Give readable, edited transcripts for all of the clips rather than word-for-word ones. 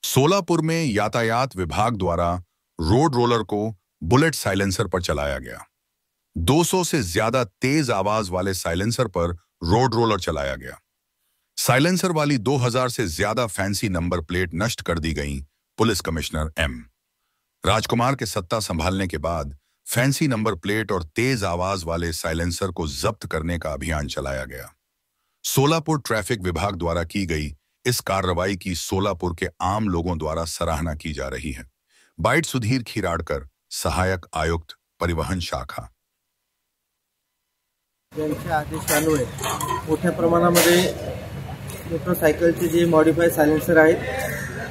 सोलापुर में यातायात विभाग द्वारा रोड रोलर को बुलेट साइलेंसर पर चलाया गया। 200 से ज्यादा तेज आवाज वाले साइलेंसर पर रोड रोलर चलाया गया। साइलेंसर वाली 2000 से ज्यादा फैंसी नंबर प्लेट नष्ट कर दी गई। पुलिस कमिश्नर एम राजकुमार के सत्ता संभालने के बाद फैंसी नंबर प्लेट और तेज आवाज वाले साइलेंसर को जब्त करने का अभियान चलाया गया। सोलापुर ट्रैफिक विभाग द्वारा की गई इस कार्रवाई की सोलापुर के आम लोगों द्वारा सराहना की जा रही है। बाइट सुधीर खिराडकर, सहायक आयुक्त परिवहन शाखा। यांच्या आदेशान्वये मोठ्या प्रमाणामध्ये मोटरसायकलचे जे मॉडिफाय सायलेन्सर आहेत,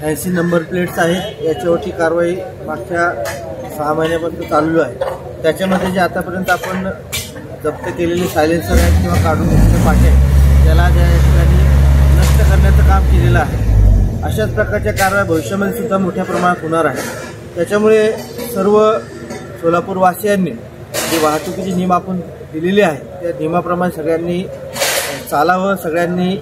80 नंबर प्लेट्स आहेत, याच्यावरची कारवाई मागच्या 6 महिन्यापासून चालू आहे। त्याच्यामध्ये जे आतापर्यंत आपण जप्त केलेले सायलेन्सर आहेत किंवा काढून घेतलेले पाटे त्याला ज्या ठिकाणी नष्ट करण्याचं काम केलेलं आहे। अशाच प्रकारच्या कारवाई भविष्यामध्ये सुद्धा मोठ्या प्रमाणात होणार आहे। त्याच्यामुळे सर्व सोलापूरवासियांनी जे वाहतुकीचे नियम आपण दिलेले आहेत त्या नियमाप्रमाणे सगळ्यांनी चालावं। सगळ्यांनी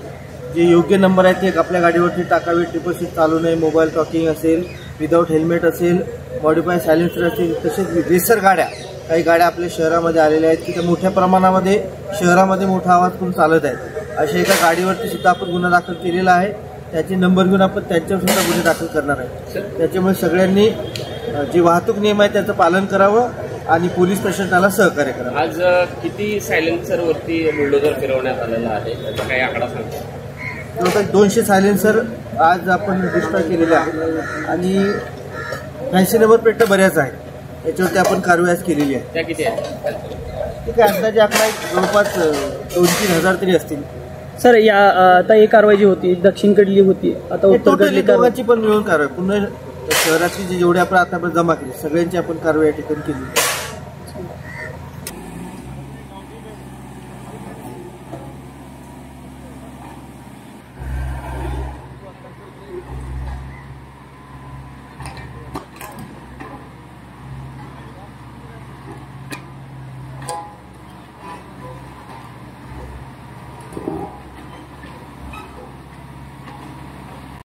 जे योग्य नंबर आहेत ते आपल्या गाडीवरती टाकावे। ट्रिपल सीट चालू नये, मोबाईल टॉकिंग असेल, विदाऊट हेल्मेट असेल, मॉडिफाय सायलेन्सर असेल, तसेच रेसर गाड्या, काही गाड्या आपल्या शहरामध्ये आलेल्या आहेत की त्या मोठ्या प्रमाणामध्ये शहरामध्ये मोठा आवाज करून चालत आहेत। अशा एका गाडीवरती सुद्धा आपण गुन्हा दाखल केलेला आहे। त्याचे नंबर घेऊन आपण त्यांच्यावर सुद्धा गुन्हे दाखल करणार आहे। त्याच्यामुळे सगळ्यांनी जे वाहतूक नियम आहे त्याचं पालन करावं आणि पोलीस प्रशासनाला सहकार्य करावं। आज किती सायलेन्सरवरती बुलडोजर फिरवण्यात आलेला आहे त्याचा काही आकडा सांगा? जवळपास 200 सायलेन्सर आज आपण डिस्ट्रॉय केलेले आहे आणि 80 नंबर प्लेट बऱ्याच आहेत, याच्यावरती आपण कारवाई केलेली आहे। त्या किती आहेत? ठीक आहे, अंदाजे आकडा जवळपास 2-3 हजार तरी असतील। सर, या आता ही कारवाई जी होती दक्षिणकडली होती, आता उत्तरकडली दोघांची पण मिळून कारवाई, पुन्हा शहरातली जेवढे आपण आतापर्यंत जमा केली सगळ्यांची आपण कारवाई या ठिकाणी केली।